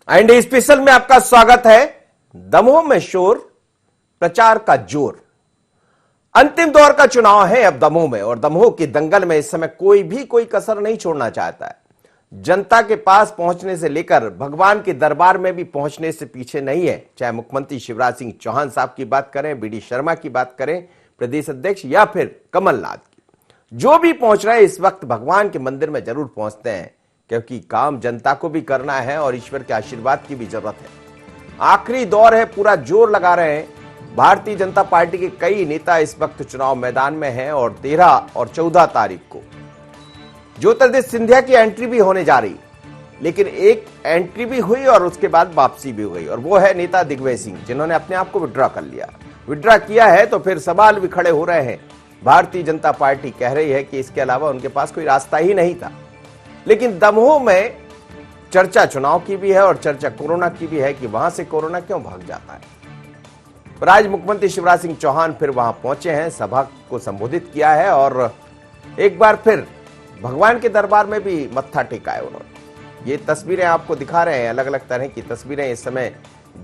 And special में आपका स्वागत है। दमोह में शोर, प्रचार का जोर। अंतिम दौर का चुनाव है अब दमोह में, और दमोह की दंगल में इस समय कोई कसर नहीं छोड़ना चाहता है। जनता के पास पहुंचने से लेकर भगवान के दरबार में भी पहुंचने से पीछे नहीं है। चाहे मुख्यमंत्री शिवराज सिंह चौहान साहब की बात करें, बीडी शर्मा की बात करें, प्रदेश अध्यक्ष, या फिर कमलनाथ की, जो भी पहुंच रहे इस वक्त भगवान के मंदिर में जरूर पहुंचते हैं, क्योंकि काम जनता को भी करना है और ईश्वर के आशीर्वाद की भी जरूरत है। आखिरी दौर है, पूरा जोर लगा रहे हैं। भारतीय जनता पार्टी के कई नेता इस वक्त चुनाव मैदान में हैं और 13 और 14 तारीख को ज्योतिरादित्य सिंधिया की एंट्री भी होने जा रही, लेकिन एक एंट्री भी हुई और उसके बाद वापसी भी हो गई, और वो है नेता दिग्विजय सिंह, जिन्होंने अपने आप को विड्रॉ कर लिया। विड्रॉ किया है तो फिर सवाल भी खड़े हो रहे हैं। भारतीय जनता पार्टी कह रही है कि इसके अलावा उनके पास कोई रास्ता ही नहीं था। लेकिन दमोह में चर्चा चुनाव की भी है और चर्चा कोरोना की भी है कि वहां से कोरोना क्यों भाग जाता है। पर आज मुख्यमंत्री शिवराज सिंह चौहान फिर वहां पहुंचे हैं, सभा को संबोधित किया है और एक बार फिर भगवान के दरबार में भी मत्था टेका है उन्होंने। ये तस्वीरें आपको दिखा रहे हैं, अलग अलग तरह की तस्वीरें इस समय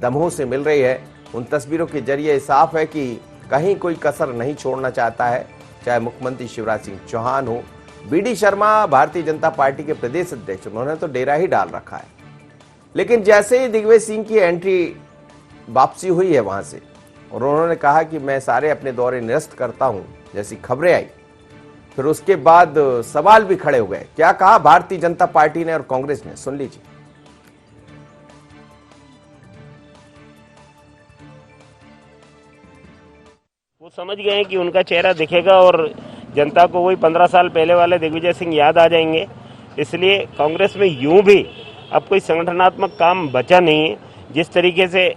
दमोह से मिल रही है। उन तस्वीरों के जरिए साफ है कि कहीं कोई कसर नहीं छोड़ना चाहता है, चाहे मुख्यमंत्री शिवराज सिंह चौहान हो, बीडी शर्मा भारतीय जनता पार्टी के प्रदेश अध्यक्ष, उन्होंने तो डेरा ही डाल रखा है। लेकिन जैसे ही दिग्विजय सिंह की एंट्री, वापसी हुई है वहां से, और उन्होंने कहा कि मैं सारे अपने दौरे निरस्त करता हूं, जैसी खबरें आई, फिर उसके बाद सवाल भी खड़े हो गए। क्या कहा भारतीय जनता पार्टी ने और कांग्रेस ने, सुन लीजिए। वो समझ गए हैं कि उनका चेहरा दिखेगा और जनता को वही 15 साल पहले वाले दिग्विजय सिंह याद आ जाएंगे। इसलिए कांग्रेस में यूं भी अब कोई संगठनात्मक काम बचा नहीं है। जिस तरीके से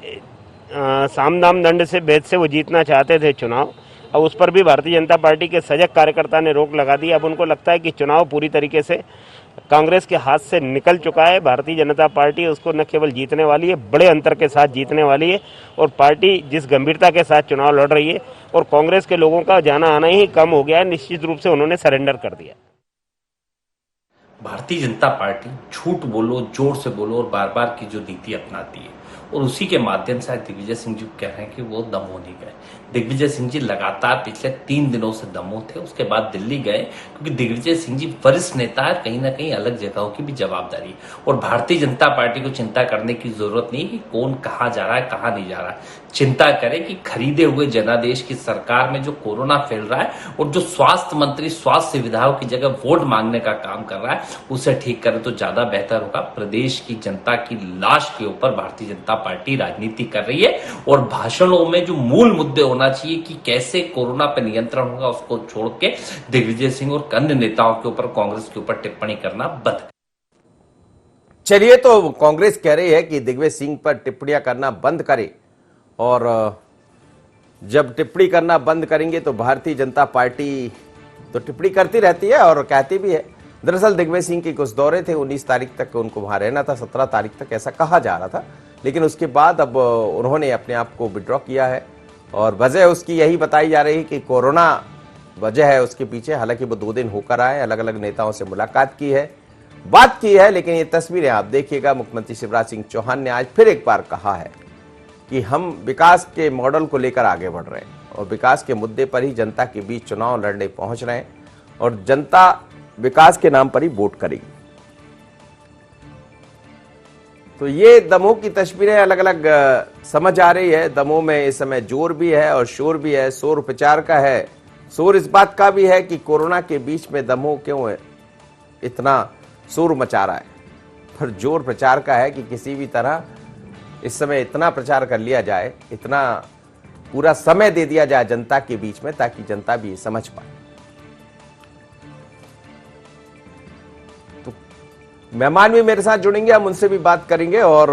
साम दाम दंड से भेद से वो जीतना चाहते थे चुनाव, अब उस पर भी भारतीय जनता पार्टी के सजग कार्यकर्ता ने रोक लगा दी। अब उनको लगता है कि चुनाव पूरी तरीके से कांग्रेस के हाथ से निकल चुका है। भारतीय जनता पार्टी उसको न केवल जीतने वाली है, बड़े अंतर के साथ जीतने वाली है। और पार्टी जिस गंभीरता के साथ चुनाव लड़ रही है, और कांग्रेस के लोगों का जाना आना ही कम हो गया है, निश्चित रूप से उन्होंने सरेंडर कर दिया। भारतीय जनता पार्टी झूठ बोलो, जोर से बोलो और बार बार की जो नीति अपनाती है, और उसी के माध्यम से दिग्विजय सिंह जी कह रहे हैं कि वो दमोह नहीं गए। दिग्विजय सिंह जी लगातार पिछले 3 दिनों से दमोह थे, उसके बाद दिल्ली गए, क्योंकि दिग्विजय सिंह जी वरिष्ठ नेता है, कहीं ना कहीं अलग जगहों की भी जवाबदारी है। और भारतीय जनता पार्टी को चिंता करने की जरूरत नहीं कि कौन कहाँ जा रहा है, कहाँ नहीं जा रहा है। चिंता करे कि खरीदे हुए जनादेश की सरकार में जो कोरोना फैल रहा है, और जो स्वास्थ्य मंत्री स्वास्थ्य सुविधाओं की जगह वोट मांगने का काम कर रहा है, उसे ठीक करे तो ज्यादा बेहतर होगा। प्रदेश की जनता की लाश के ऊपर भारतीय जनता पार्टी राजनीति कर रही है, और भाषणों में जो मूल मुद्दे होना चाहिए कि कैसे कोरोना पर नियंत्रण होगा, उसको छोड़ के दिग्विजय सिंह और अन्य नेताओं के ऊपर, कांग्रेस के ऊपर टिप्पणी करना बंद। चलिए, तो कांग्रेस कह रही है कि दिग्विजय सिंह पर टिप्पणियां करना बंद करे, और जब टिप्पणी करना बंद करेंगे तो भारतीय जनता पार्टी तो टिप्पणी करती रहती है और कहती भी है। दरअसल दिग्विजय सिंह के कुछ दौरे थे, 19 तारीख तक उनको वहां रहना था, 17 तारीख तक ऐसा कहा जा रहा था, लेकिन उसके बाद अब उन्होंने अपने आप को विड्रॉ किया है, और वजह उसकी यही बताई जा रही है कि कोरोना वजह है उसके पीछे। हालांकि वो 2 दिन होकर आए, अलग अलग नेताओं से मुलाकात की है, बात की है, लेकिन ये तस्वीरें आप देखिएगा। मुख्यमंत्री शिवराज सिंह चौहान ने आज फिर एक बार कहा है कि हम विकास के मॉडल को लेकर आगे बढ़ रहे हैं, और विकास के मुद्दे पर ही जनता के बीच चुनाव लड़ने पहुंच रहे हैं, और जनता विकास के नाम पर ही वोट करेगी। तो ये दमोह की तस्वीरें अलग अलग समझ आ रही है। दमोह में इस समय जोर भी है और शोर भी है। शोर प्रचार का है, शोर इस बात का भी है कि कोरोना के बीच में दमोह क्यों है इतना शोर मचा रहा है, पर जोर प्रचार का है कि किसी भी तरह इस समय इतना प्रचार कर लिया जाए, इतना पूरा समय दे दिया जाए जनता के बीच में, ताकि जनता भी समझ पाए। तो मेहमान भी मेरे साथ जुड़ेंगे, हम उनसे भी बात करेंगे, और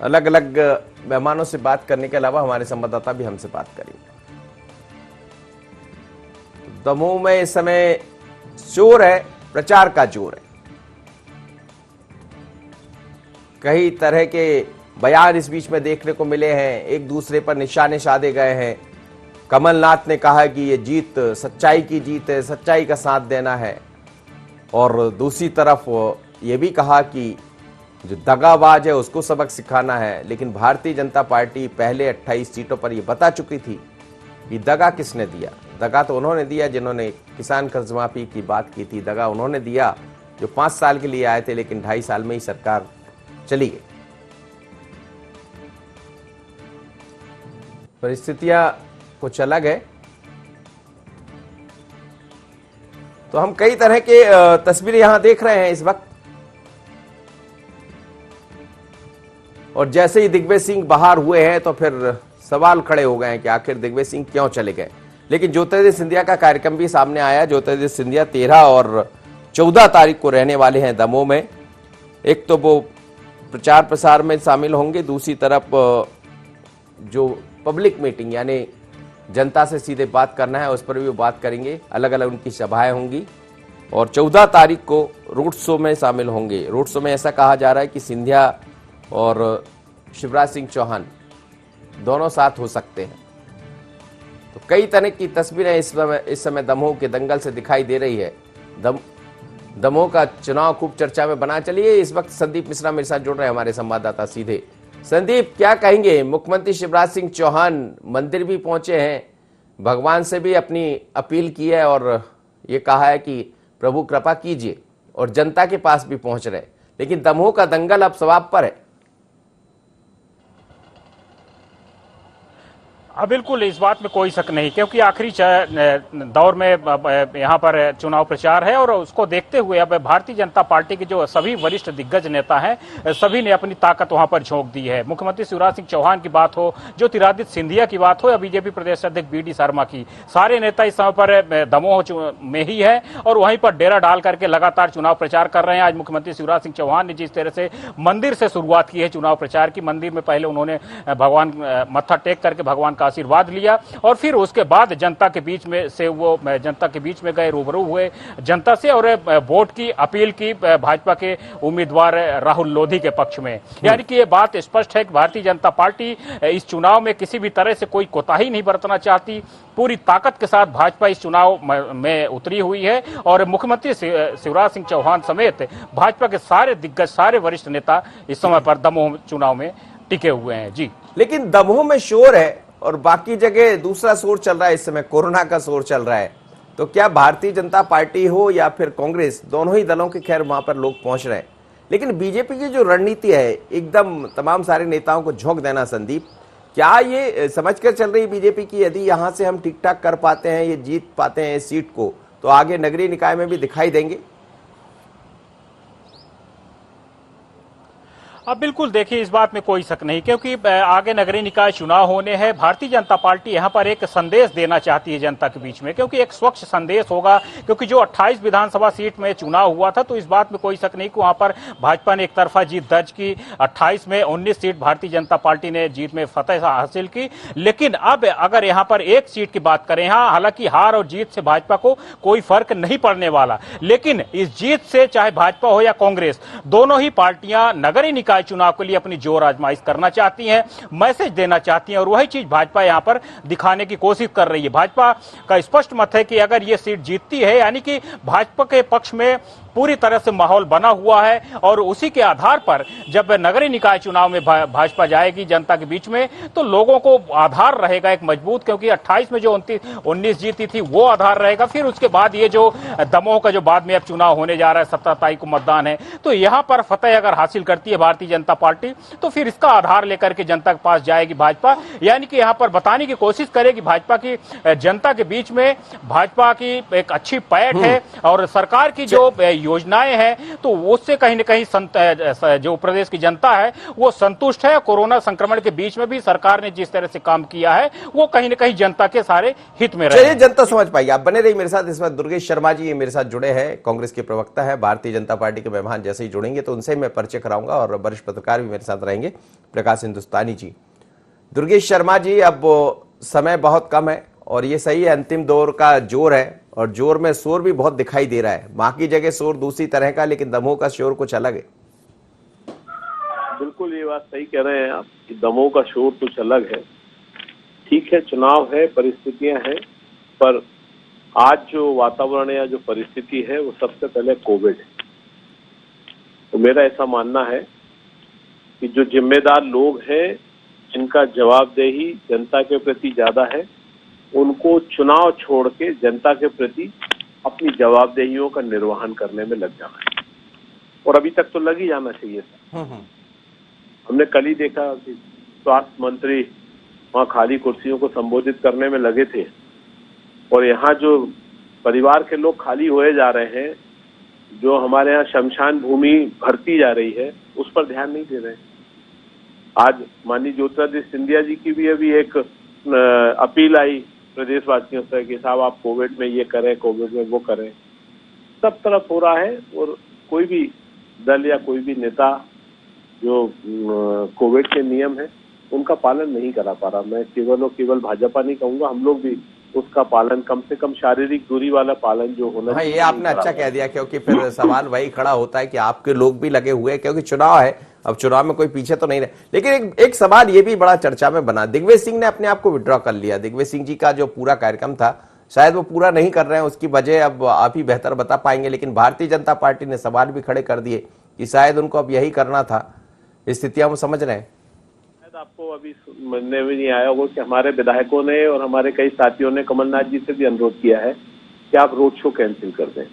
अलग अलग मेहमानों से बात करने के अलावा हमारे संवाददाता भी हमसे बात करेंगे। दमोह में इस समय शोर है, प्रचार का जोर है। कई तरह के बयान इस बीच में देखने को मिले हैं, एक दूसरे पर निशाने साधे गए हैं। कमलनाथ ने कहा कि ये जीत सच्चाई की जीत है, सच्चाई का साथ देना है, और दूसरी तरफ ये भी कहा कि जो दगाबाज है उसको सबक सिखाना है। लेकिन भारतीय जनता पार्टी पहले 28 सीटों पर ये बता चुकी थी कि दगा किसने दिया। दगा तो उन्होंने दिया जिन्होंने किसान कर्ज माफी की बात की थी, दगा उन्होंने दिया जो 5 साल के लिए आए थे लेकिन 2.5 साल में ही सरकार चली गई। परिस्थितियां कुछ अलग है। तो हम कई तरह के तस्वीरें यहां देख रहे हैं इस वक्त, और जैसे ही दिग्विजय सिंह बाहर हुए हैं तो फिर सवाल खड़े हो गए हैं कि आखिर दिग्विजय सिंह क्यों चले गए। लेकिन ज्योतिरादित्य सिंधिया का कार्यक्रम भी सामने आया। ज्योतिरादित्य सिंधिया 13 और 14 तारीख को रहने वाले हैं दमोह में। एक तो वो प्रचार प्रसार में शामिल होंगे, दूसरी तरफ जो पब्लिक मीटिंग यानी जनता से सीधे बात करना है उस पर भी वो बात करेंगे। अलग अलग उनकी सभाएं होंगी और 14 तारीख को रोड शो में शामिल होंगे। रोड शो में ऐसा कहा जा रहा है कि सिंधिया और शिवराज सिंह चौहान दोनों साथ हो सकते हैं। तो कई तरह की तस्वीरें इस समय दमोह के दंगल से दिखाई दे रही है। दमोह का चुनाव खूब चर्चा में बना। चलिए इस वक्त संदीप मिश्रा मेरे साथ जुड़ रहे हैं, हमारे संवाददाता सीधे। संदीप, क्या कहेंगे? मुख्यमंत्री शिवराज सिंह चौहान मंदिर भी पहुंचे हैं, भगवान से भी अपनी अपील की है और ये कहा है कि प्रभु कृपा कीजिए, और जनता के पास भी पहुंच रहे। लेकिन दमोह का दंगल अब सवाब पर है। बिल्कुल, इस बात में कोई शक नहीं, क्योंकि आखिरी दौर में यहाँ पर चुनाव प्रचार है और उसको देखते हुए अब भारतीय जनता पार्टी के जो सभी वरिष्ठ दिग्गज नेता हैं सभी ने अपनी ताकत वहां पर झोंक दी है। मुख्यमंत्री शिवराज सिंह चौहान की बात हो, ज्योतिरादित्य सिंधिया की बात हो या बीजेपी प्रदेश अध्यक्ष बी डी शर्मा की, सारे नेता इस समय पर दमोह में ही है और वहीं पर डेरा डाल करके लगातार चुनाव प्रचार कर रहे हैं। आज मुख्यमंत्री शिवराज सिंह चौहान ने जिस तरह से मंदिर से शुरुआत की है चुनाव प्रचार की, मंदिर में पहले उन्होंने भगवान मत्था टेक करके भगवान का आशीर्वाद लिया और फिर उसके बाद जनता के बीच में से वो जनता के बीच में गए, रूबरू हुए जनता से और वोट की अपील की भाजपा के उम्मीदवार राहुल लोधी के पक्ष में। यानी कि ये बात स्पष्ट है कि भारतीय जनता पार्टी इस चुनाव में किसी भी तरह से कोई कोताही नहीं बरतना चाहती। पूरी ताकत के साथ भाजपा इस चुनाव में उतरी हुई है और मुख्यमंत्री शिवराज सिंह चौहान समेत भाजपा के सारे दिग्गज, सारे वरिष्ठ नेता इस समय पर दमोह चुनाव में टिके हुए हैं। जी, लेकिन दमोह में शोर है और बाकी जगह दूसरा शोर चल रहा है। इस समय कोरोना का शोर चल रहा है। तो क्या भारतीय जनता पार्टी हो या फिर कांग्रेस, दोनों ही दलों के खैर वहां पर लोग पहुंच रहे हैं। लेकिन बीजेपी की जो रणनीति है एकदम तमाम सारे नेताओं को झोंक देना, संदीप, क्या ये समझकर चल रही बीजेपी की यदि यहां से हम ठीक ठाक कर पाते हैं, ये जीत पाते हैं इस सीट को, तो आगे नगरीय निकाय में भी दिखाई देंगे? अब बिल्कुल देखिए, इस बात में कोई शक नहीं, क्योंकि आगे नगरीय निकाय चुनाव होने हैं। भारतीय जनता पार्टी यहां पर एक संदेश देना चाहती है जनता के बीच में, क्योंकि एक स्वच्छ संदेश होगा। क्योंकि जो 28 विधानसभा सीट में चुनाव हुआ था तो इस बात में कोई शक नहीं कि वहां पर भाजपा ने एक तरफा जीत दर्ज की। 28 में 19 सीट भारतीय जनता पार्टी ने जीत में फतेह हासिल की। लेकिन अब अगर यहाँ पर एक सीट की बात करें, हाँ, हालांकि हार और जीत से भाजपा को कोई फर्क नहीं पड़ने वाला, लेकिन इस जीत से चाहे भाजपा हो या कांग्रेस, दोनों ही पार्टियां नगरीय निकाय चुनाव के लिए अपनी जोर आजमाइश करना चाहती हैं, मैसेज देना चाहती हैं और वही चीज भाजपा यहां पर दिखाने की कोशिश कर रही है। भाजपा का स्पष्ट मत है कि अगर ये सीट जीतती है, यानी कि भाजपा के पक्ष में पूरी तरह से माहौल बना हुआ है और उसी के आधार पर जब नगरीय निकाय चुनाव में भाजपा जाएगी जनता के बीच में, तो लोगों को आधार रहेगा एक मजबूत, क्योंकि 28 में जो 19 जीती थी वो आधार रहेगा। फिर उसके बाद ये जो दमोह का जो बाद में अब चुनाव होने जा रहा है, 17 तारीख को मतदान है, तो यहां पर फतेह अगर हासिल करती है भारतीय जनता पार्टी तो फिर इसका आधार लेकर के जनता के पास जाएगी भाजपा। यानी कि यहां पर बताने की कोशिश करेगी भाजपा की जनता के बीच में भाजपा की एक अच्छी पैठ है और सरकार की जो योजनाएं हैं तो उससे कहीं न कहीं जो प्रदेश की जनता है वो संतुष्ट है। कोरोना संक्रमण के बीच में भी सरकार ने जिस तरह से काम किया है वो कहीं न कहीं जनता के सारे हित में रहे। चलिए, जनता समझ पाएगी। आप बने रहिए मेरे साथ। इस वक्त दुर्गेश शर्मा जी मेरे साथ जुड़े हैं, कांग्रेस के प्रवक्ता है, भारतीय जनता पार्टी के मेहमान जैसे ही जुड़ेंगे तो उनसे मैं परिचय कराऊंगा और वरिष्ठ पत्रकार भी मेरे साथ रहेंगे, प्रकाश हिंदुस्तानी जी। दुर्गेश शर्मा जी, अब समय बहुत कम है और ये सही है, अंतिम दौर का जोर है और जोर में शोर भी बहुत दिखाई दे रहा है। बाकी जगह शोर दूसरी तरह का, लेकिन दमोह का शोर कुछ अलग है। बिल्कुल, ये बात सही कह रहे हैं आप कि दमोह का शोर कुछ अलग है। ठीक है, चुनाव है, परिस्थितियां हैं, पर आज जो वातावरण या जो परिस्थिति है वो सबसे पहले कोविड है। तो मेरा ऐसा मानना है कि जो जिम्मेदार लोग हैं, जिनका जवाबदेही जनता के प्रति ज्यादा है, उनको चुनाव छोड़ के जनता के प्रति अपनी जवाबदेहियों का निर्वहन करने में लग जाना है, और अभी तक तो लग ही जाना चाहिए था। हमने कल ही देखा कि स्वास्थ्य मंत्री वहां खाली कुर्सियों को संबोधित करने में लगे थे, और यहाँ जो परिवार के लोग खाली हुए जा रहे हैं, जो हमारे यहाँ शमशान भूमि भरती जा रही है, उस पर ध्यान नहीं दे रहे हैं। आज माननीय ज्योतिरादित्य सिंधिया जी की भी अभी एक अपील आई प्रदेशवासियों से कि साहब आप कोविड में ये करें, कोविड में वो करें। सब तरफ हो रहा है, और कोई भी दल या कोई भी नेता जो कोविड के नियम है उनका पालन नहीं करा पा रहा। मैं केवल और केवल भाजपा नहीं कहूंगा, हम लोग भी उसका पालन, कम से कम शारीरिक दूरी वाला पालन जो होना चाहिए। ये आपने अच्छा कह दिया, क्योंकि फिर सवाल वही खड़ा होता है कि आपके लोग भी लगे हुए हैं, क्योंकि चुनाव है, अब चुनाव में कोई पीछे तो नहीं रहे। लेकिन एक सवाल ये भी बड़ा चर्चा में बना, दिग्विजय सिंह ने अपने आप को विड्रॉ कर लिया। दिग्विजय सिंह जी का जो पूरा कार्यक्रम था शायद वो पूरा नहीं कर रहे हैं, उसकी वजह अब आप ही बेहतर बता पाएंगे, लेकिन भारतीय जनता पार्टी ने सवाल भी खड़े कर दिए कि शायद उनको अब यही करना था। स्थितियां वो समझ रहे हैं। आपको अभी सुनने में नहीं आया होगा कि हमारे विधायकों ने और हमारे कई साथियों ने कमलनाथ जी से भी अनुरोध किया है कि आप रोड शो कैंसिल कर दें,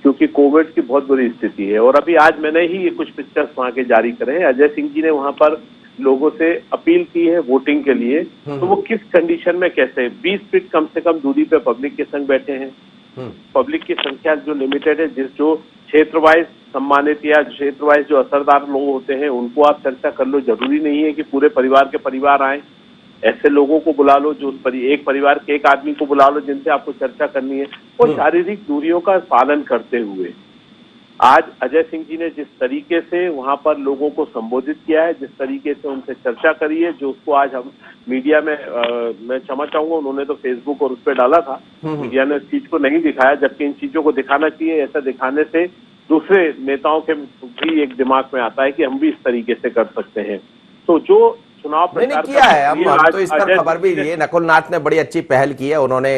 क्योंकि कोविड की बहुत बुरी स्थिति है। और अभी आज मैंने ही कुछ पिक्चर्स वहां के जारी करे हैं। अजय सिंह जी ने वहां पर लोगों से अपील की है वोटिंग के लिए, तो वो किस कंडीशन में, कैसे 20 फीट कम से कम दूरी पे पब्लिक के संग बैठे हैं। पब्लिक की संख्या जो लिमिटेड है, जो क्षेत्र वाइज सम्मानित या क्षेत्र वाइज जो असरदार लोग होते हैं उनको आप चर्चा कर लो। जरूरी नहीं है कि पूरे परिवार के परिवार आए, ऐसे लोगों को बुला लो, जो एक परिवार के एक आदमी को बुला लो जिनसे आपको चर्चा करनी है, और शारीरिक दूरियों का पालन करते हुए। आज अजय सिंह जी ने जिस तरीके से वहां पर लोगों को संबोधित किया है, जिस तरीके से उनसे चर्चा करी है, जो उसको आज हम मीडिया में मैं क्षमा चाहूंगा, उन्होंने तो फेसबुक और उस पर डाला था, मीडिया ने इस चीज को नहीं दिखाया, जबकि इन चीजों को दिखाना चाहिए। ऐसा दिखाने से दूसरे नेताओं के भी एक दिमाग में आता है कि हम भी इस तरीके से कर सकते हैं। तो जो चुनाव प्रचार किया है, हम तो इस पर खबर भी दी है। नकुल नाथ ने बड़ी अच्छी पहल की है, उन्होंने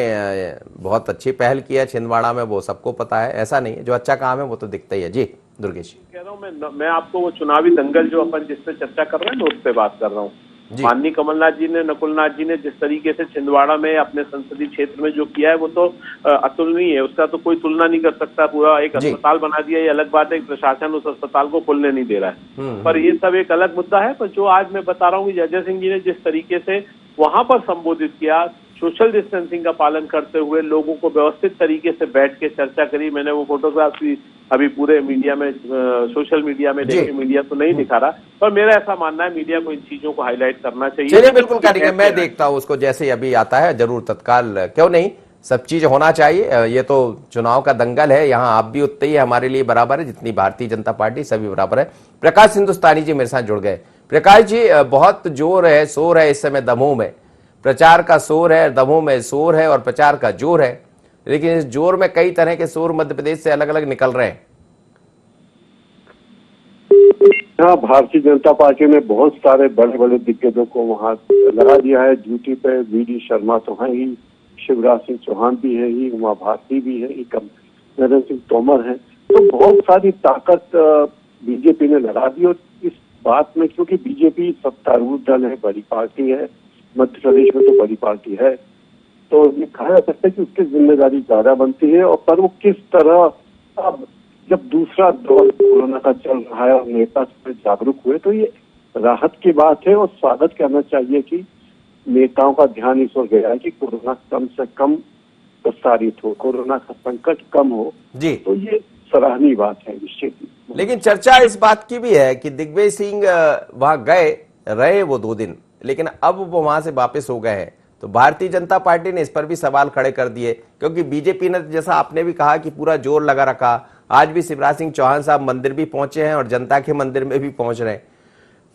बहुत अच्छी पहल की है छिंदवाड़ा में, वो सबको पता है, ऐसा नहीं है। जो अच्छा काम है वो तो दिखता ही है। जी दुर्गेश कह रहा हूँ मैं आपको वो चुनावी दंगल जो अपन जिस पे चर्चा कर रहे हैं उस पे बात कर रहा हूँ। माननीय कमलनाथ जी ने, नकुलनाथ जी ने जिस तरीके से छिंदवाड़ा में अपने संसदीय क्षेत्र में जो किया है वो तो अतुलनीय है, उसका तो कोई तुलना नहीं कर सकता। पूरा एक अस्पताल बना दिया, ये अलग बात है, प्रशासन उस अस्पताल को खुलने नहीं दे रहा है, पर ये सब एक अलग मुद्दा है। पर जो आज मैं बता रहा हूँ कि अजय सिंह जी ने जिस तरीके से वहां पर संबोधित किया, सोशल डिस्टेंसिंग का पालन करते हुए लोगों को व्यवस्थित तरीके से बैठ के चर्चा करी। मैंने वो फोटोग्राफ भी अभी पूरे मीडिया में, सोशल मीडिया में देखी, मीडिया तो नहीं दिखा रहा, पर मेरा ऐसा मानना है मीडिया को इन चीजों को हाईलाइट करना चाहिए। चलिए बिल्कुल करेंगे, मैं देखता हूं उसको, जैसे अभी आता है जरूर तत्काल, क्यों नहीं, सब चीज होना चाहिए। ये तो चुनाव का दंगल है, यहाँ आप भी उतने ही हमारे लिए बराबर है, जितनी भारतीय जनता पार्टी सभी बराबर है। प्रकाश हिंदुस्तानी जी मेरे साथ जुड़ गए। प्रकाश जी, बहुत जोर है, शोर है इस समय दमोह में, प्रचार का शोर है, दमोह में शोर है और प्रचार का जोर है, लेकिन इस जोर में कई तरह के शोर मध्य प्रदेश से अलग अलग निकल रहे हैं। हाँ, भारतीय जनता पार्टी ने बहुत सारे बड़े बड़े दिग्गजों को वहाँ लगा दिया है ड्यूटी पे। वी.डी. शर्मा तो है ही, शिवराज सिंह चौहान भी है ही, उमा भारती भी है ही, नरेंद्र सिंह तोमर है। तो बहुत सारी ताकत बीजेपी ने लगा दी। और इस बात में, क्योंकि बीजेपी सत्तारूढ़ दल है, बड़ी पार्टी है, मध्य प्रदेश में तो बड़ी पार्टी है, तो ये कहा जा सकता है कि उसकी जिम्मेदारी ज्यादा बनती है। और पर वो किस तरह, अब जब दूसरा दौर कोरोना का चल रहा है और नेता जागरूक हुए, तो ये राहत की बात है और स्वागत करना चाहिए कि नेताओं का ध्यान इस ओर गया है कि कोरोना कम से कम प्रसारित हो, कोरोना का संकट कम हो जी। तो ये सराहनीय बात है निश्चित। लेकिन चर्चा इस बात की भी है कि दिग्विजय सिंह वहां गए, रहे वो 2 दिन, लेकिन अब वो वहां से वापस हो गए हैं। तो भारतीय जनता पार्टी ने इस पर भी सवाल खड़े कर दिए, क्योंकि बीजेपी ने, जैसा आपने भी कहा, कि पूरा जोर लगा रखा। आज भी शिवराज सिंह चौहान साहब मंदिर भी पहुंचे हैं और जनता के मंदिर में भी पहुंच रहे हैं,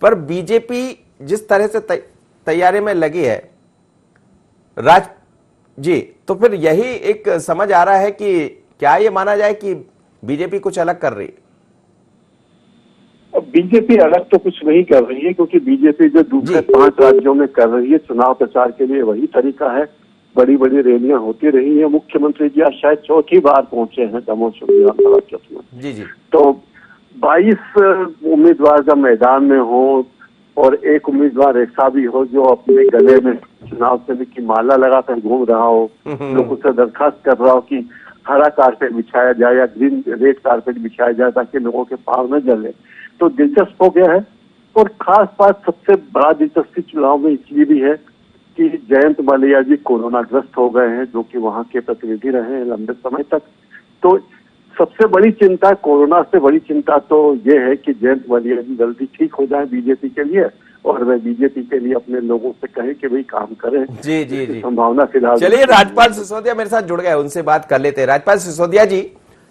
पर बीजेपी जिस तरह से तैयारी में लगी है जी, तो फिर यही एक समझ आ रहा है कि क्या ये माना जाए कि बीजेपी कुछ अलग कर रही है? बीजेपी अलग तो कुछ नहीं कर रही है, क्योंकि बीजेपी जो दूसरे 5 राज्यों में कर रही है चुनाव प्रचार के लिए, वही तरीका है। बड़ी बड़ी रैलियां होती रही हैं। मुख्यमंत्री जी आज शायद चौथी बार पहुंचे हैं दमोह विधानसभा क्षेत्र में। जी जी। तो 22 उम्मीदवार जब मैदान में हो और एक उम्मीदवार ऐसा भी हो जो अपने गले में चुनाव चिन्ह की माला लगाकर घूम रहा हो, लोगों से दरखास्त कर रहा हो कि हरा कारपेट बिछाया जाए या ग्रीन रेड कारपेट बिछाया जाए ताकि लोगों के पांव न जले, तो दिलचस्प हो गया है। और खास बात सबसे बड़ा दिलचस्पी चुनाव में इसलिए भी है कि जयंत मलैया जी कोरोना ग्रस्त हो गए हैं, जो कि वहां के प्रतिनिधि रहे हैं लंबे समय तक। तो सबसे बड़ी चिंता, कोरोना से बड़ी चिंता तो ये है कि जयंत मलैया जी जल्दी ठीक हो जाए बीजेपी के लिए, और वह बीजेपी के लिए अपने लोगों से कहे कि भाई काम करें। जी जी जी। संभावना फिलहाल। चलिए, राजपाल सिसोदिया मेरे साथ जुड़ गए, उनसे बात कर लेते हैं। राजपाल सिसोदिया जी,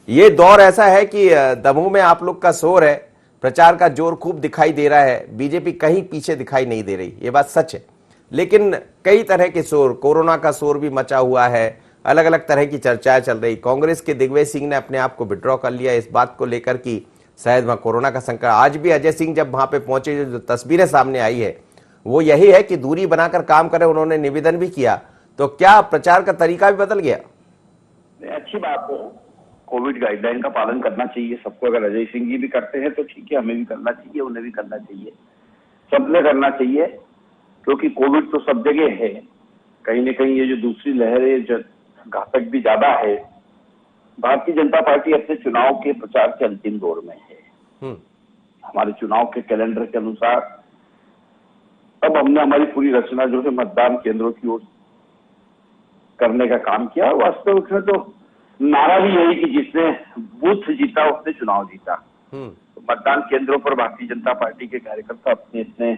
ये दौर ऐसा है कि दमोह में आप लोग का शोर है, प्रचार का जोर खूब दिखाई दे रहा है, बीजेपी कहीं पीछे दिखाई नहीं दे रही, ये बात सच है। लेकिन कई तरह के शोर, कोरोना का शोर भी मचा हुआ है, अलग अलग तरह की चर्चाएं चल रही। कांग्रेस के दिग्विजय सिंह ने अपने आप को विड्रॉ कर लिया इस बात को लेकर कि शायद वहां कोरोना का संकट। आज भी अजय सिंह जब वहां पे पहुंचे, जो तस्वीरें सामने आई है वो यही है कि दूरी बनाकर काम करें, उन्होंने निवेदन भी किया। तो क्या प्रचार का तरीका भी बदल गया? अच्छी बात है, कोविड गाइडलाइन का पालन करना चाहिए सबको। अगर अजय सिंह जी भी करते हैं तो ठीक है, हमें भी करना चाहिए, उन्हें भी करना चाहिए, सबने करना चाहिए, क्योंकि कोविड तो सब जगह है। कहीं न कहीं ये जो दूसरी लहर है, जो घातक भी ज्यादा है। भारतीय जनता पार्टी अपने चुनाव के प्रचार के अंतिम दौर में है। हमारे चुनाव के कैलेंडर के अनुसार अब हमने हमारी पूरी रचना जो है मतदान केंद्रों की ओर करने का काम किया। वास्तव में तो नारा भी यही कि जिसने बूथ जीता उसने चुनाव जीता। तो मतदान केंद्रों पर भारतीय जनता पार्टी के कार्यकर्ता अपने अपने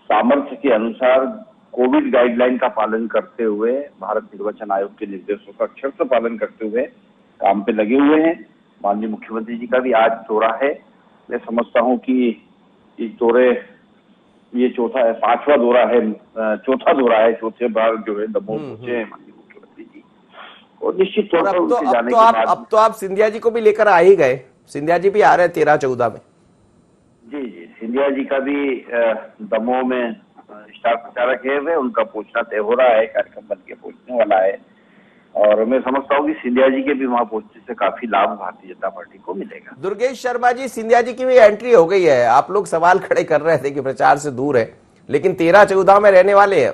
सामर्थ्य के अनुसार कोविड गाइडलाइन का पालन करते हुए, भारत निर्वाचन आयोग के निर्देशों का अक्षर से पालन करते हुए काम पे लगे हुए हैं। माननीय मुख्यमंत्री जी का भी आज दौरा है। मैं समझता हूं कि इस दौरे, ये पांचवा दौरा है, चौथा दौरा है, चौथे बार जो है दमोह पहुंचे हैं माननीय मुख्यमंत्री जी। और निश्चित तौर पर उनके जाने के बाद अब तो आप सिंधिया जी को भी लेकर आ ही गए। सिंधिया जी भी आ रहे हैं 13-14 में। जी जी, सिंधिया जी का भी दमोह में स्टार प्रचारक है, वे उनका पहुंचना तय हो रहा है, कार्यक्रम बन के पहुंचने वाला है। और मैं समझता हूँ कि सिंधिया जी के भी वहां पहुंचने से काफी लाभ भारतीय जनता पार्टी को मिलेगा। दुर्गेश शर्मा जी, सिंधिया जी की भी एंट्री हो गई है। आप लोग सवाल खड़े कर रहे थे कि प्रचार से दूर है, लेकिन 13-14 में रहने वाले हैं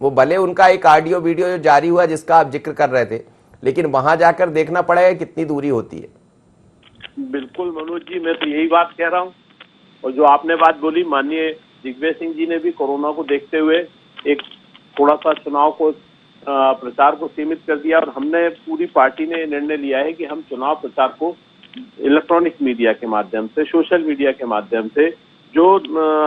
वो। भले उनका एक ऑडियो वीडियो जो जारी हुआ जिसका आप जिक्र कर रहे थे, लेकिन वहां जाकर देखना पड़ेगा कितनी दूरी होती है। बिल्कुल मनोज जी, मैं तो यही बात कह रहा हूँ। और जो आपने बात बोली, माननीय दिग्विजय सिंह जी ने भी कोरोना को देखते हुए एक थोड़ा सा चुनाव को प्रचार को सीमित कर दिया, और हमने पूरी पार्टी ने निर्णय लिया है कि हम चुनाव प्रचार को इलेक्ट्रॉनिक मीडिया के माध्यम से, सोशल मीडिया के माध्यम से जो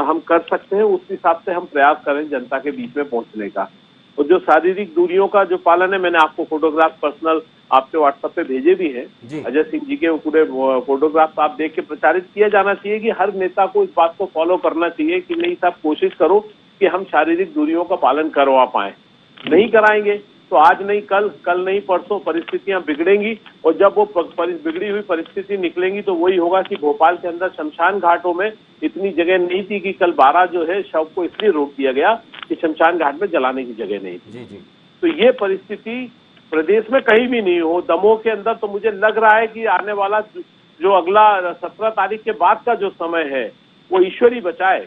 हम कर सकते हैं, उस हिसाब से हम प्रयास करें जनता के बीच में पहुंचने का। और जो शारीरिक दूरियों का जो पालन है, मैंने आपको फोटोग्राफ पर्सनल आपके व्हाट्सएप पे भेजे भी हैं। अजय सिंह जी के पूरे फोटोग्राफ आप देख के प्रचारित किया जाना चाहिए कि हर नेता को इस बात को फॉलो करना चाहिए कि नहीं साहब, कोशिश करो कि हम शारीरिक दूरियों का पालन करवा पाए। नहीं कराएंगे तो आज नहीं कल नहीं परसों परिस्थितियां बिगड़ेंगी, और जब वो बिगड़ी हुई परिस्थिति निकलेंगी तो वही होगा कि भोपाल के अंदर शमशान घाटों में इतनी जगह नहीं थी कि कल 12 जो है शव को इसलिए रोक दिया गया कि शमशान घाट में जलाने की जगह नहीं थी। तो ये परिस्थिति प्रदेश में कहीं भी नहीं हो। दमोह के अंदर तो मुझे लग रहा है कि आने वाला जो अगला 17 तारीख के बाद का जो समय है वो ईश्वर ही बचाए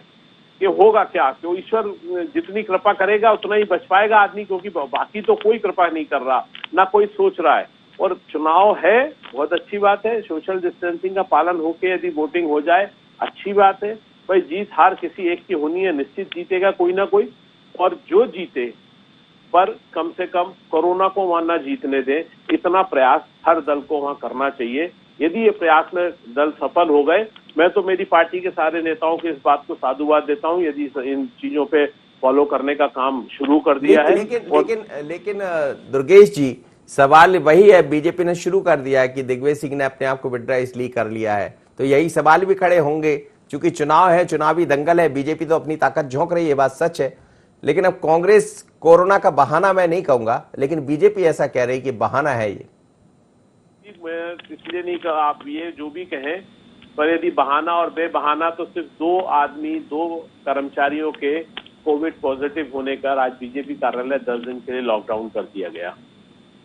कि होगा क्या। तो ईश्वर जितनी कृपा करेगा उतना ही बच पाएगा आदमी, क्योंकि बाकी तो कोई कृपा नहीं कर रहा, ना कोई सोच रहा है। और चुनाव है, बहुत अच्छी बात है, सोशल डिस्टेंसिंग का पालन होके यदि वोटिंग हो जाए अच्छी बात है। भाई जीत हार किसी एक की होनी है, निश्चित जीतेगा कोई ना कोई, और जो जीते पर कम से कम कोरोना को वहां न जीतने दें, इतना प्रयास हर दल को वहां करना चाहिए। यदि ये प्रयास में दल सफल हो गए, मैं तो मेरी पार्टी के सारे नेताओं को इस बात को साधुवाद देता हूं यदि इन चीजों पे फॉलो करने का काम शुरू कर दिया है। लेकिन दुर्गेश जी, सवाल वही है, बीजेपी ने शुरू कर दिया है कि दिग्विजय सिंह ने अपने आप को विड्रॉ इसलिए कर लिया है, तो यही सवाल भी खड़े होंगे। चूंकि चुनाव है, चुनावी दंगल है, बीजेपी तो अपनी ताकत झोंक रही है, बात सच है। लेकिन अब कांग्रेस कोरोना का बहाना मैं नहीं कहूंगा, लेकिन बीजेपी ऐसा कह रही कि बहाना है ये। मैं इसलिए नहीं कहा, आप ये जो भी कहें, पर यदि बहाना और बेबहाना तो सिर्फ 2 आदमी, 2 कर्मचारियों के कोविड पॉजिटिव होने का आज बीजेपी कार्यालय 10 दिन के लिए लॉकडाउन कर दिया गया।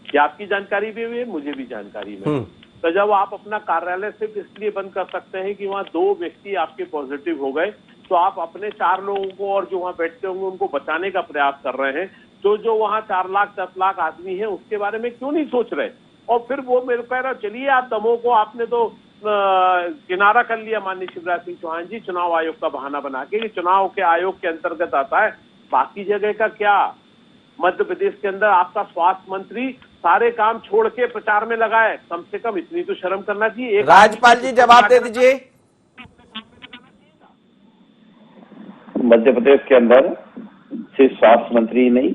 क्या आपकी जानकारी भी है, मुझे भी जानकारी में। तो जब आप अपना कार्यालय सिर्फ इसलिए बंद कर सकते हैं कि वहां 2 व्यक्ति आपके पॉजिटिव हो गए, तो आप अपने 4 लोगों को और जो वहां बैठते होंगे उनको बचाने का प्रयास कर रहे हैं। तो जो वहां 4 लाख 10 लाख आदमी है उसके बारे में क्यों नहीं सोच रहे? और फिर वो मेरे कह रहा चलिए आप दमोह को आपने तो किनारा कर लिया माननीय शिवराज सिंह चौहान जी, चुनाव आयोग का बहाना बना के, चुनाव के आयोग के अंतर्गत आता है। बाकी जगह का क्या? मध्य प्रदेश के अंदर आपका स्वास्थ्य मंत्री सारे काम छोड़ के प्रचार में लगा है, कम से कम इतनी तो शर्म करना चाहिए। राज्यपाल जी जवाब दे दीजिए। मध्य प्रदेश के अंदर सिर्फ स्वास्थ्य मंत्री ही नहीं,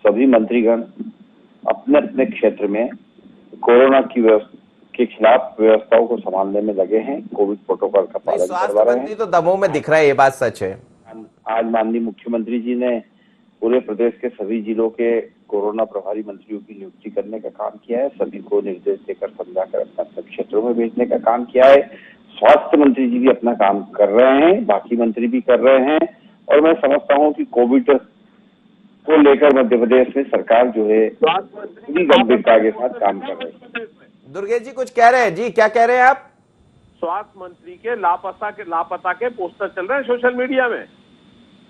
सभी मंत्रीगण अपने अपने क्षेत्र में कोरोना की के खिलाफ व्यवस्थाओं को संभालने में लगे हैं, कोविड प्रोटोकॉल का पालन करवा स्वास्थ्य रहे मंत्री हैं। तो दमोह में दिख रहा है, ये बात सच है। आज माननीय मुख्यमंत्री जी ने पूरे प्रदेश के सभी जिलों के कोरोना प्रभारी मंत्रियों की नियुक्ति करने का काम किया है, सभी को निर्देश देकर समझाकर अपने अपने क्षेत्रों में भेजने का काम किया है। स्वास्थ्य मंत्री जी भी अपना काम कर रहे हैं, बाकी मंत्री भी कर रहे हैं, और मैं समझता हूं कि कोविड को लेकर मध्य प्रदेश में सरकार जो है पूरी गंभीरता के साथ काम कर रही है। दुर्गेश जी कुछ कह रहे हैं जी, क्या कह रहे हैं आप? स्वास्थ्य मंत्री के लापता के पोस्टर चल रहे हैं सोशल मीडिया में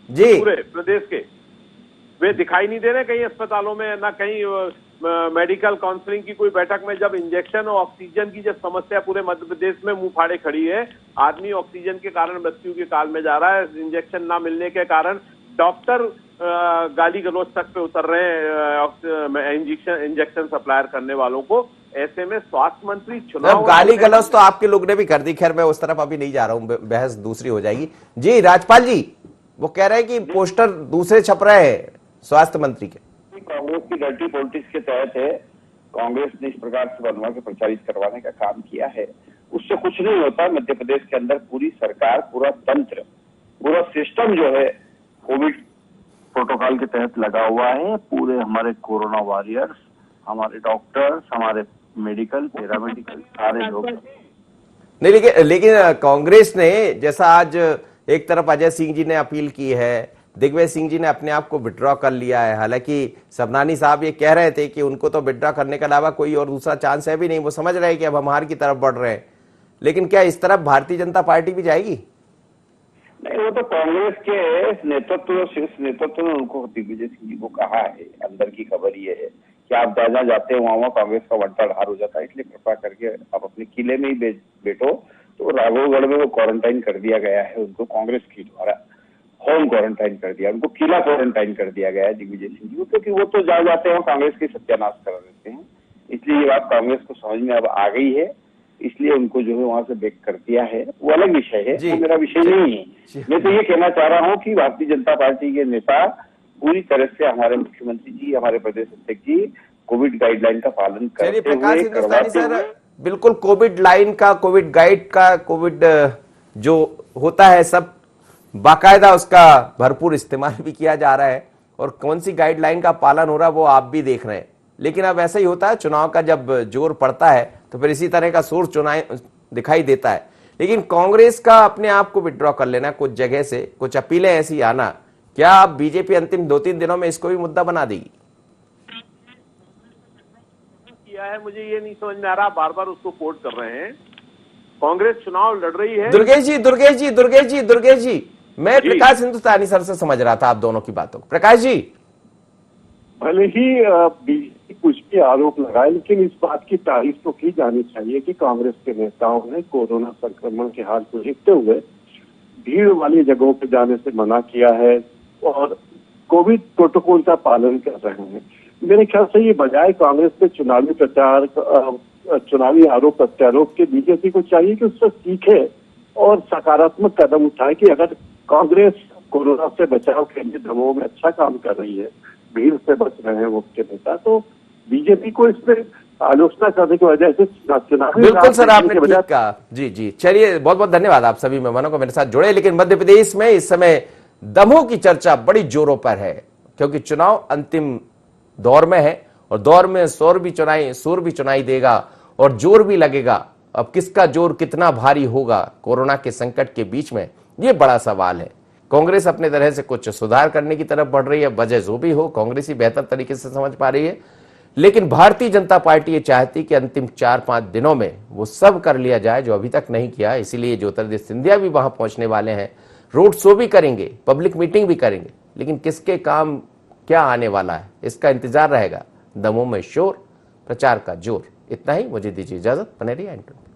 जी, पूरे प्रदेश के। वे दिखाई नहीं दे रहे कहीं अस्पतालों में, ना कहीं मेडिकल काउंसलिंग की कोई बैठक में। जब इंजेक्शन और ऑक्सीजन की जब समस्या पूरे मध्य प्रदेश में मुंह फाड़े खड़ी है, आदमी ऑक्सीजन के कारण मृत्यु के काल में जा रहा है, इंजेक्शन ना मिलने के कारण डॉक्टर गाली गलौज तक पे उतर रहे हैं इंजेक्शन सप्लायर करने वालों को। ऐसे में स्वास्थ्य मंत्री चुनाव गाली गलौज तो आपके लोग ने भी कर दी। खैर मैं उस तरफ अभी नहीं जा रहा हूँ, बहस दूसरी हो जाएगी। जी राज्यपाल जी, वो कह रहे हैं कि पोस्टर दूसरे छप रहे हैं स्वास्थ्य मंत्री के। कांग्रेस की डर्टी पॉलिटिक्स के तहत है, कांग्रेस ने इस प्रकार से बनवा के प्रचारित करवाने का काम किया है। उससे कुछ नहीं होता। मध्य प्रदेश के अंदर पूरी सरकार, पूरा तंत्र, पूरा सिस्टम जो है कोविड प्रोटोकॉल के तहत लगा हुआ है। पूरे हमारे कोरोना वॉरियर्स, हमारे डॉक्टर्स, हमारे मेडिकल पैरामेडिकल सारे लोग नहीं, लेकिन कांग्रेस ने जैसा आज एक तरफ अजय सिंह जी ने अपील की है, दिग्विजय सिंह जी ने अपने आप को विड्रॉ कर लिया है। हालांकि सबनानी साहब ये कह रहे थे कि उनको तो विड्रॉ करने के अलावा कोई और दूसरा चांस है भी नहीं, वो समझ रहे हैं कि अब हम हार की तरफ बढ़ रहे हैं। लेकिन क्या इस तरफ भारतीय जनता पार्टी भी जाएगी? नहीं, वो तो कांग्रेस के नेतृत्व, शीर्ष नेतृत्व ने उनको, दिग्विजय सिंह जी को कहा है। अंदर की खबर ये है कि आप जहाँ जाते हैं वहां कांग्रेस का वंटा ढार हो जाता है, इसलिए कृपा करके आप अपने किले में ही बैठो। तो राघवगढ़ में वो क्वारंटाइन कर दिया गया है उनको, कांग्रेस की द्वारा होम क्वारंटाइन कर दिया, उनको किला क्वारंटाइन कर दिया गया है दिग्विजय सिंह जी को, क्योंकि वो तो जहाँ जाते हैं कांग्रेस की सत्यानाश कर देते हैं। इसलिए ये बात कांग्रेस को समझ में अब आ गई है, इसलिए उनको जो है वहां से बैक कर दिया है। वो अलग विषय है, वो मेरा विषय नहीं है। मैं तो ये कहना चाह रहा हूँ कि भारतीय जनता पार्टी के नेता पूरी तरह से, हमारे मुख्यमंत्री जी, हमारे प्रदेश अध्यक्ष जी कोविड गाइडलाइन का पालन करते हुए, करवाते हुए, बिल्कुल कोविड लाइन का, कोविड गाइड का, कोविड जो होता है सब बाकायदा उसका भरपूर इस्तेमाल भी किया जा रहा है, और कौन सी गाइडलाइन का पालन हो रहा है वो आप भी देख रहे हैं। लेकिन अब ऐसा ही होता है, चुनाव का जब जोर पड़ता है तो फिर इसी तरह का सोर्स चुनाव दिखाई देता है। लेकिन कांग्रेस का अपने आप को विड्रॉ कर लेना, कुछ जगह से कुछ अपीलें ऐसी आना, क्या अब बीजेपी अंतिम 2-3 दिनों में इसको भी मुद्दा बना देगी? किया है, मुझे ये नहीं समझ में आ रहा, बार बार उसको कोट कर रहे हैं। कांग्रेस चुनाव लड़ रही है। दुर्गेश जी, मैं प्रकाश हिंदुस्तानी सर से समझ रहा था आप दोनों की बातों को। प्रकाश जी, भले ही बीजेपी कुछ भी आरोप लगाए, लेकिन इस बात की तारीफ तो की जानी चाहिए कि कांग्रेस के नेताओं ने कोरोना संक्रमण के हाल को देखते हुए भीड़ वाली जगहों पर जाने से मना किया है और कोविड प्रोटोकॉल का पालन कर रहे हैं। मेरे ख्याल से ये बजाय कांग्रेस के चुनावी प्रचार, चुनावी आरोप प्रत्यारोप के, बीजेपी को चाहिए कि उससे सीखे और सकारात्मक कदम उठाए कि अगर कांग्रेस कोरोना से बचाव के लिए दमोह में अच्छा काम कर रही है, भीड़ से बच रहे हैं वो के नेता, तो बीजेपी को इसमें आलोचना करने की वजह से चुनावी, बिल्कुल सर आपने ठीक कहा। जी, चलिए बहुत बहुत धन्यवाद आप सभी मेहमानों को मेरे साथ जुड़े। लेकिन मध्य प्रदेश में इस समय दमोह की चर्चा बड़ी जोरों पर है, क्योंकि चुनाव अंतिम दौर में है और दौर में सुर भी चुनाई देगा और जोर भी लगेगा। अब किसका जोर कितना भारी होगा कोरोना के संकट के बीच में, ये बड़ा सवाल है। कांग्रेस अपने तरह से कुछ सुधार करने की तरफ बढ़ रही है, वजह जो भी हो कांग्रेस ही बेहतर तरीके से समझ पा रही है। लेकिन भारतीय जनता पार्टी ये चाहती कि अंतिम 4-5 दिनों में वो सब कर लिया जाए जो अभी तक नहीं किया। इसीलिए ज्योतिरादित्य सिंधिया भी वहां पहुंचने वाले हैं, रोड शो भी करेंगे, पब्लिक मीटिंग भी करेंगे। लेकिन किसके काम क्या आने वाला है इसका इंतजार रहेगा। दमोह में शोर, प्रचार का जोर। इतना ही, मुझे दीजिए इजाजत। बने रहिए एंटोन।